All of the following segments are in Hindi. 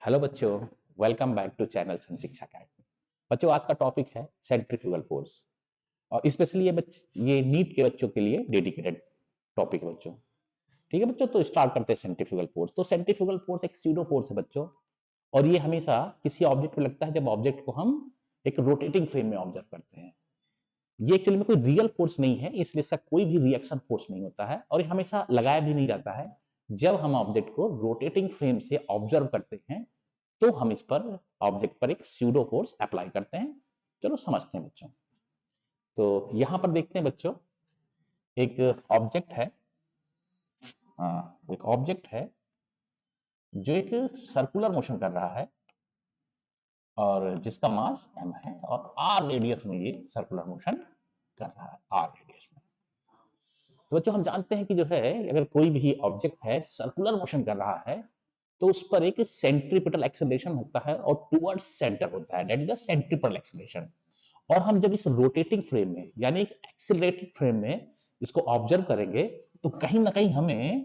हेलो बच्चों, वेलकम बैक टू चैनल सन शिक्षा अकेडमी। बच्चों, आज का टॉपिक है सेंट्रीफ्यूगल फोर्स और स्पेशली ये नीट के बच्चों के लिए डेडिकेटेड टॉपिक है बच्चों। ठीक है बच्चों, तो स्टार्ट करते हैं सेंट्रीफ्यूगल फोर्स। तो सेंट्रीफ्यूगल फोर्स एक स्यूडो फोर्स है बच्चों, और ये हमेशा किसी ऑब्जेक्ट पे लगता है जब ऑब्जेक्ट को हम एक रोटेटिंग फ्रेम में ऑब्जर्व करते हैं। ये एक्चुअली में कोई रियल फोर्स नहीं है, इसलिए इसका कोई भी रिएक्शन फोर्स नहीं होता है, और ये हमेशा लगाया भी नहीं जाता है। जब हम ऑब्जेक्ट को रोटेटिंग फ्रेम से ऑब्जर्व करते हैं तो हम इस पर ऑब्जेक्ट पर एक स्यूडो फोर्स अप्लाई करते हैं। चलो समझते हैं बच्चों। तो यहां पर देखते हैं बच्चों, एक ऑब्जेक्ट है। एक ऑब्जेक्ट है जो एक सर्कुलर मोशन कर रहा है और जिसका मास m है, और r रेडियस में ये सर्कुलर मोशन कर रहा है, r रेडियस में। तो बच्चों, हम जानते हैं कि जो है, अगर कोई भी ऑब्जेक्ट है सर्कुलर मोशन कर रहा है तो उस पर एक सेंट्रीपिटल एक्सेलरेशन होता है और टुवर्ड्स सेंटर होता है, that is the centripetal acceleration. और हम जब इस रोटेटिंग फ्रेम में यानी एक एक्सिलरेटेड फ्रेम में इसको ऑब्जर्व करेंगे तो कहीं ना कहीं हमें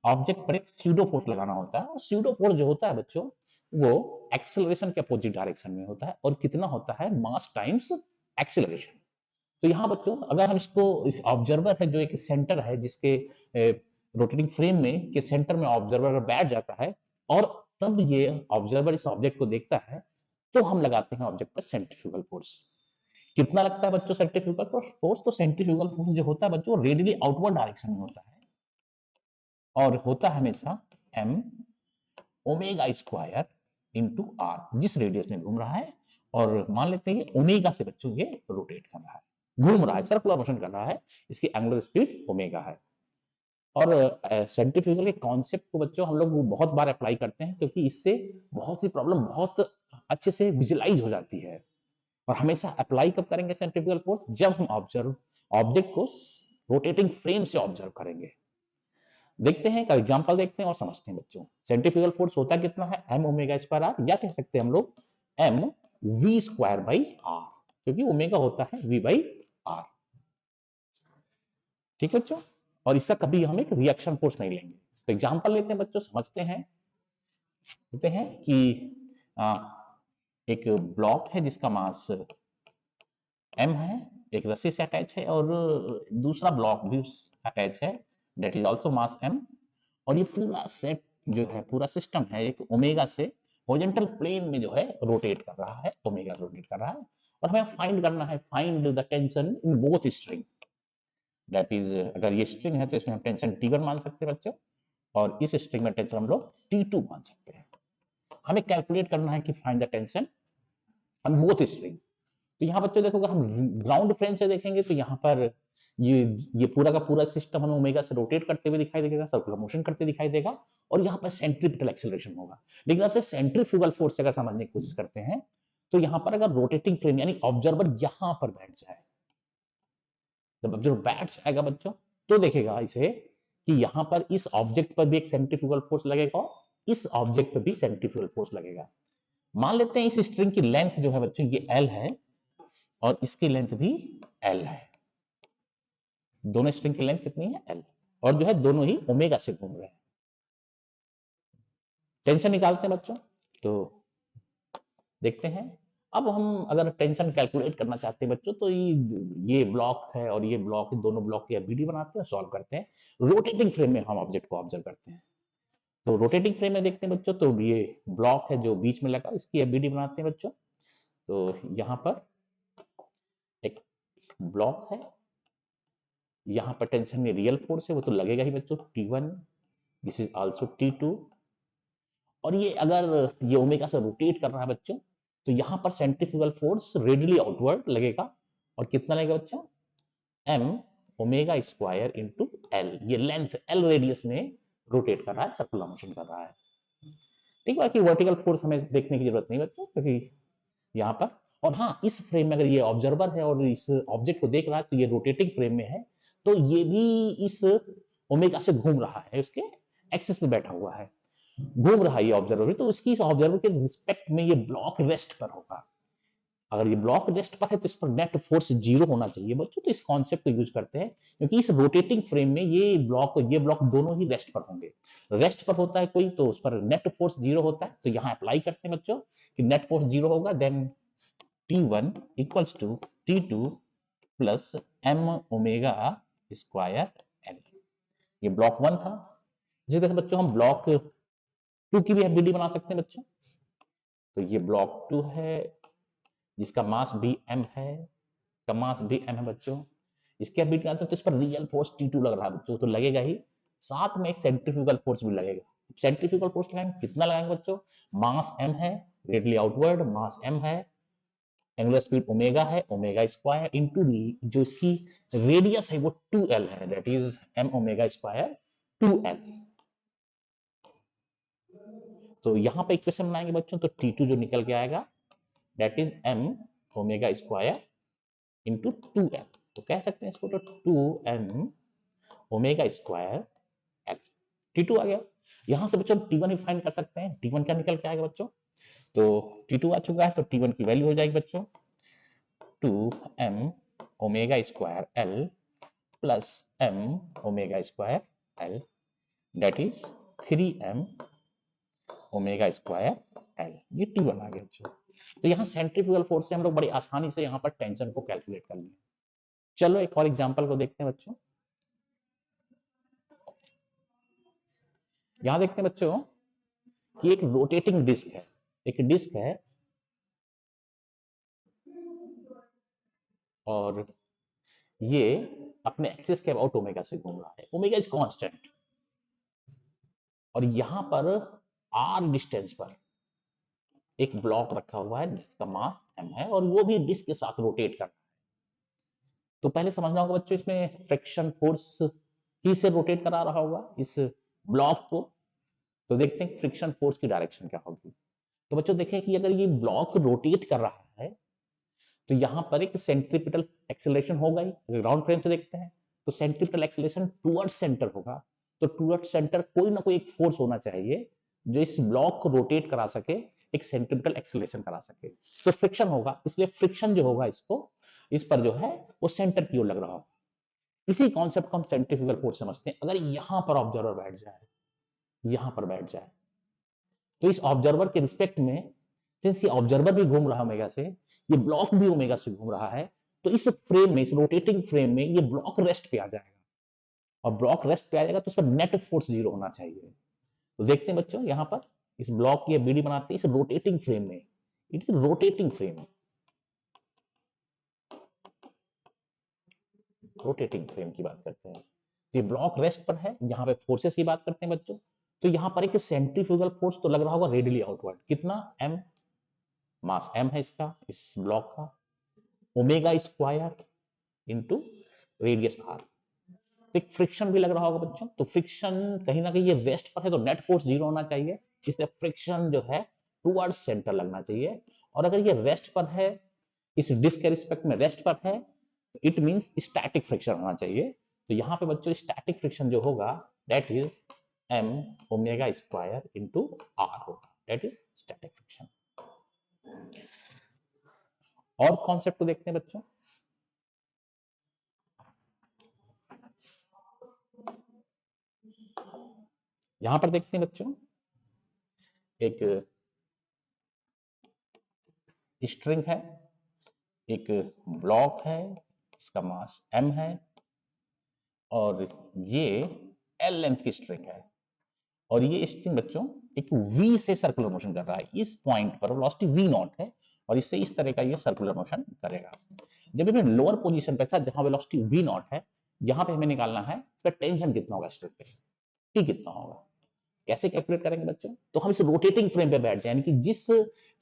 ऑब्जेक्ट पर एक स्यूडो फोर्स लगाना होता है। और स्यूडो फोर्स जो होता है बच्चों, वो एक्सेलरेशन के अपोजिट डायरेक्शन में होता है, और कितना होता है, मास टाइम्स एक्सेलरेशन। तो यहाँ बच्चों, अगर हम इसको, इस ऑब्जर्वर है जो एक सेंटर है, जिसके रोटेटिंग फ्रेम में के सेंटर में ऑब्जर्वर बैठ जाता है, और तब ये ऑब्जर्वर इस ऑब्जेक्ट को देखता है, तो हम लगाते हैं ऑब्जेक्ट पर सेंट्रीफ्यूगल फोर्स। कितना लगता है बच्चों सेंट्रीफ्यूगल फोर्स? तो सेंट्रीफ्यूगल फोर्स जो होता है बच्चों, रेडियली आउटवर्ड डायरेक्शन में होता है, और होता है हमेशा m omega square into r, जिस रेडियस में घूम रहा है। और मान लेते हैं ये ओमेगा से बच्चों ये रोटेट कर रहा है, घूम रहा है, सर्कुलर मोशन कर रहा है, इसकी एंगुलर स्पीड ओमेगा है। और सेंट्रीफ्यूगल के कॉन्सेप्ट को बच्चों हम लोग बहुत बार अप्लाई करते हैं, क्योंकि इससे बहुत सी प्रॉब्लम बहुत अच्छे से विजुलाइज हो जाती है। और हमेशा अप्लाई कब करेंगे सेंट्रीफ्यूगल फोर्स? जब हम ऑब्जर्व ऑब्जेक्ट को रोटेटिंग फ्रेम से ऑब्जर्व करेंगे। देखते हैं, एक एग्जांपल देखते हैं और समझते हैं बच्चों। सेंट्रीफ्यूगल फोर्स होता कितना है? m ओमेगा स्क्वायर आर, या कह सकते हैं हम लोग m v square by r, क्योंकि ओमेगा होता है v बाई आर। ठीक है बच्चों, और इसका कभी हम एक रिएक्शन फोर्स नहीं लेंगे। तो एग्जांपल लेते हैं बच्चों, समझते हैं। कहते हैं कि आ, एक ब्लॉक है जिसका मास m है, एक रस्सी से अटैच है, और दूसरा ब्लॉक भी अटैच है, that is also mass m। और ये पूरा सेट जो है, पूरा सिस्टम है, एक ओमेगा से हॉरिजॉन्टल प्लेन में जो है रोटेट कर रहा है, ओमेगा रोटेट कर रहा है। और हमें फाइंड करना है, find the tension in both string. That is, अगर ये स्ट्रिंग है तो इसमें हम टेंशन T1 मान सकते हैं बच्चों, और इस स्ट्रिंग में टेंशन हम लोग T2 मान सकते हैं। हमें कैलकुलेट करना है कि find the tension on both string. तो यहाँ बच्चों देखो, अगर हम ग्राउंड फ्रेम से देखेंगे तो यहाँ पर ये ये पूरा का पूरा सिस्टम हमें ओमेगा से रोटेट करते हुए दिखाई देगा, सर्कुलर मोशन करते दिखाई देगा, और यहाँ पर सेंट्रीपिटल एक्सेलरेशन होगा। लेकिन ऐसे सेंट्रीफ्यूगल फोर्स अगर समझने की कोशिश करते हैं, तो यहाँ पर अगर रोटेटिंग फ्रेम यानी ऑब्जर्वर यहाँ पर बैठ जाए, जब ऑब्जर्वर बैठ जाएगा बच्चों, तो देखेगा इसे कि यहाँ पर इस ऑब्जेक्ट पर भी एक सेंट्रीफ्यूगल फोर्स लगेगा, इस ऑब्जेक्ट पर भी सेंट्रीफ्यूगल फोर्स लगेगा। मान लेते हैं इस स्ट्रिंग की लेंथ जो है बच्चों, ये L है, और इसकी लेंथ भी L है। दोनों स्ट्रिंग की लेंथ कितनी है? L। और जो है दोनों ही ओमेगा से घूम रहे हैं। टेंशन निकालते हैं बच्चों, तो देखते हैं। अब हम अगर टेंशन कैलकुलेट करना चाहते हैं बच्चों, तो ये ब्लॉक है और ये ब्लॉक, दोनों ब्लॉक की एबीडी बनाते हैं, सॉल्व करते हैं। रोटेटिंग फ्रेम में हम ऑब्जेक्ट को ऑब्जर्व करते हैं। तो रोटेटिंग फ्रेम में देखते हैं बच्चों, तो ये ब्लॉक है जो बीच में लगा, इसकी एबीडी बनाते हैं बच्चों। तो यहाँ पर एक ब्लॉक है, यहाँ पर टेंशन में रियल फोर्स है, वो तो लगेगा ही बच्चों, T1, this is also T2। और ये अगर ये ओमेगा से रोटेट कर रहा है बच्चों, तो यहाँ पर सेंट्रीफ्यूगल फोर्स रेडियली आउटवर्ड लगेगा, और कितना लगेगा बच्चों? m omega square into L, ये लेंथ L रेडियस में रोटेट कर रहा है, सर्कुलर मोशन कर रहा है। ठीक, बाकी वर्टिकल फोर्स हमें देखने की जरूरत नहीं बच्चों, क्योंकि यहाँ पर, और हाँ, इस फ्रेम में अगर ये ऑब्जर्वर है और इस ऑब्जेक्ट को देख रहा है, तो ये रोटेटिंग फ्रेम में है, तो ये भी इस ओमेगा से घूम रहा है, उसके एक्सिस में बैठा हुआ है, घूम रहा है ये ऑब्जर्वर भी, तो इसकी इस ऑब्जर्वर के रिस्पेक्ट में ये ब्लॉक रेस्ट पर होगा। अगर ये ब्लॉक रेस्ट पर है तो इस पर नेट फोर्स 0 होना चाहिए बच्चों। तो इस कॉन्सेप्ट को यूज करते हैं क्योंकि इस रोटेटिंग फ्रेम में ये ब्लॉक दोनों ही रेस्ट पर होंगे। रेस्ट पर होता है कोई तो उस पर नेट फोर्स 0 होता है, तो यहाँ अप्लाई करते हैं बच्चों कि नेट फोर्स 0 होगा, then T1 equals to T2 plus m omega square l. ये ब्लॉक 1 था। इसी तरह से बच्चों हम ब्लॉक 2 की भी एफबीडी बना सकते हैं बच्चों। तो ये ब्लॉक 2 है जिसका मास भी m है, का मास भी m है बच्चों। इसके एफबीडी बनाते हैं तो इस पर रियल फोर्स T2 लग रहा है बच्चों, तो लगेगा ही, साथ में एक सेंट्रीफ्यूगल फोर्स भी लगेगा। सेंट्रीफ्यूगल फोर्स लगाएंगे, कितना लगाएंगे बच्चों? मास m है, रेडियली आउटवर्ड मास m है, एंगुलर स्पीड ओमेगा है, ओमेगा स्क्वायर इनटू जो इसकी रेडियस है वो 2l है, that is m omega square 2l। तो यहां पे इक्वेशन बनाएंगे बच्चों तो T2 जो निकल के आएगा that is m omega square into 2l। तो कह सकते हैं इसको तो 2m omega square l। T2 आ गया। यहां से बच्चों T1 भी फाइंड कर सकते हैं। T1 क्या निकल के आएगा बच्चों? तो T2 आ चुका है तो T1 की वैल्यू हो जाएगी बच्चों 2m omega square l plus m omega square l, that is 3m omega square l। ये T1 आ गया बच्चों। तो यहाँ सेंट्रीफ्यूगल फोर्स से हम लोग बड़ी आसानी से यहाँ पर टेंशन को कैलकुलेट कर लेंगे। चलो एक और एग्जांपल को देखते हैं बच्चों। यहाँ देखते हैं बच्चों कि एक रोटेटिंग डिस्क है, एक डिस्क है और ये अपने एक्सिस के अबाउट ओमेगा से घूम रहा है, ओमेगा इज कांस्टेंट, और यहां पर r डिस्टेंस पर एक ब्लॉक रखा हुआ है जिसका मास m है और वो भी डिस्क के साथ रोटेट कर रहा है। तो पहले समझना होगा बच्चों इसमें फ्रिक्शन फोर्स ही से रोटेट करा रहा होगा इस ब्लॉक को। तो देखते हैं फ्रिक्शन फोर्स की डायरेक्शन क्या होगी। तो बच्चों देखें कि अगर ये ब्लॉक रोटेट कर रहा है तो यहां पर एक सेंट्रीपिटल एक्सेलरेशन होगा ही। अगर ग्राउंड फ्रेम से देखते हैं तो सेंट्रीपिटल एक्सेलरेशन टुवर्ड्स सेंटर होगा, तो टुवर्ड्स सेंटर कोई ना कोई एक फोर्स होना चाहिए जो इस ब्लॉक को रोटेट करा सके, एक सेंट्रीपिटल एक्सेलरेशन करा सके, तो फ्रिक्शन होगा। इसलिए फ्रिक्शन जो होगा इसको इस पर जो है वो सेंटर की ओर लग रहा होगा। इसी कॉन्सेप्ट को हम सेंट्रीफ्यूगल फोर्स समझते हैं। अगर यहां पर ऑब्जर्वर बैठ जाए, यहां पर बैठ जाए, तो इस ऑब्जर्वर के रिस्पेक्ट में, सिंस ये ऑब्जर्वर भी घूम रहा है ओमेगा से, ये ब्लॉक भी ओमेगा से घूम रहा है, तो इस फ्रेम में, इस रोटेटिंग फ्रेम में ये ब्लॉक रेस्ट पे आ जाएगा, और ब्लॉक रेस्ट पे आ जाएगा तो उस पर नेट फोर्स 0 होना चाहिए। तो देखते हैं बच्चों यहां पर इस ब्लॉक की बीडी बनाते हैं इस रोटेटिंग फ्रेम में। It is rotating frame, rotating frame की बात करते हैं। ये ब्लॉक रेस्ट पर है, यहाँ पे फोर्सेस की बात करते हैं बच्चों। तो यहाँ पर एक सेंट्रीफ्यूगल फोर्स तो लग रहा होगा रेडियली आउटवर्ड, कितना m, मास m है इसका, इस ब्लॉक का, omega square into radius r। एक फ्रिक्शन भी लग रहा होगा बच्चों। तो फ्रिक्शन कहीं ना कहीं ये रेस्ट पर है तो नेट फोर्स 0 होना चाहिए, इसलिए फ्रिक्शन जो है टुवर्ड्स सेंटर लगना चाहिए। और अगर ये रेस्ट पर है, इस डिस्क के रिस्पेक्ट में रेस्ट पर है, तो इट मींस स्टैटिक फ्रिक्शन होना चाहिए। तो यहाँ पे बच्चों स्टैटिक फ्रिक्शन जो होगा that is m omega square into r होगा, दैट इज स्टैटिक फ्रिक्शन। और कॉन्सेप्ट को देखते हैं बच्चों। यहां पर देखते हैं बच्चों एक स्ट्रिंग है, एक ब्लॉक है, इसका मास m है, और ये l लेंथ की स्ट्रिंग है, और ये स्ट्रिंग बच्चों एक v से सर्कुलर मोशन कर रहा है। इस पॉइंट पर वेलोसिटी v नॉट है और इससे इस तरह का ये सर्कुलर मोशन करेगा। जब मैं लोअर पोजीशन पे था जहां वेलोसिटी v नॉट है, यहां पे हमें निकालना है इसका टेंशन कितना होगा स्ट्रिंग पे, t कितना होगा। कैसे कैलकुलेट करेंगे बच्चों? तो हम इस रोटेटिंग फ्रेम पे बैठ जाए, यानी कि जिस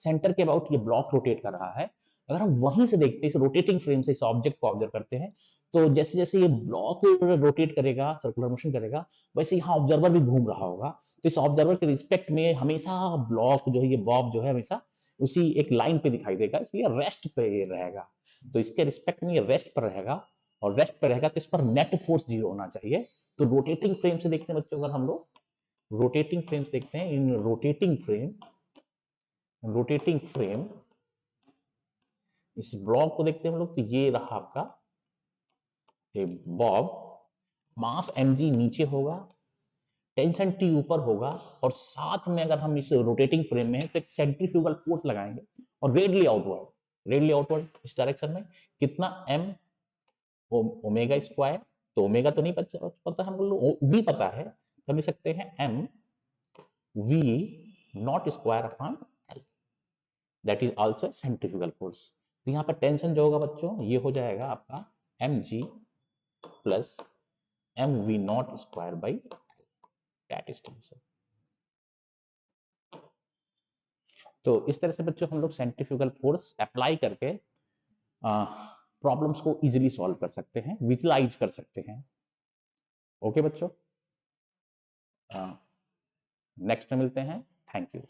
सेंटर के अबाउट ये ब्लॉक रोटेट कर रहा है, अगर हम वहीं से देखते हैं, इस रोटेटिंग फ्रेम से इस ऑब्जेक्ट को ऑब्जर्व करते हैं, तो जैसे जैसे ये ब्लॉक रोटेट करेगा, सर्कुलर मोशन करेगा, वैसे यहाँ ऑब्जर्वर भी घूम रहा होगा। तो इस ऑब्जर्वर के रिस्पेक्ट में हमेशा ब्लॉक जो है, ये बॉब जो है हमेशा उसी एक लाइन पे दिखाई देगा, इसलिए रेस्ट पे ये रहेगा। तो इसके रिस्पेक्ट में ये रेस्ट पर रहेगा, और रेस्ट पर रहेगा तो इस पर नेट फोर्स 0 होना चाहिए। तो रोटेटिंग फ्रेम से देखते हैं बच्चों, अगर हम लोग रोटेटिंग फ्रेम्स देखते हैं, इन रोटेटिंग फ्रेम इस ब्लॉक को देखते हैं हम लोग, तो ये रहा आपका बॉब, मास mg नीचे होगा, टेंशन T ऊपर होगा, और साथ में अगर हम इस रोटेटिंग फ्रेम में तो एक सेंट्रीफ्यूगल फोर्स लगाएंगे और रेडली आउटवर्ड इस डायरेक्शन में कितना m ओमेगा स्क्वायर, तो ओमेगा तो नहीं पता हम लोग, v पता है, तो हम लिख सकते हैं m v not square upon l, that is also centrifugal force. तो यहाँ पर टेंशन जो होगा बच्चों ये हो जाएगा आपका mg plus mv not square by that is tension. तो इस तरह से बच्चों हम लोग सेंट्रीफ्यूगल फोर्स अप्लाई करके प्रॉब्लम्स को इजीली सॉल्व कर सकते हैं, विजुअलाइज कर सकते हैं। ओके बच्चों, नेक्स्ट में मिलते हैं। Thank you.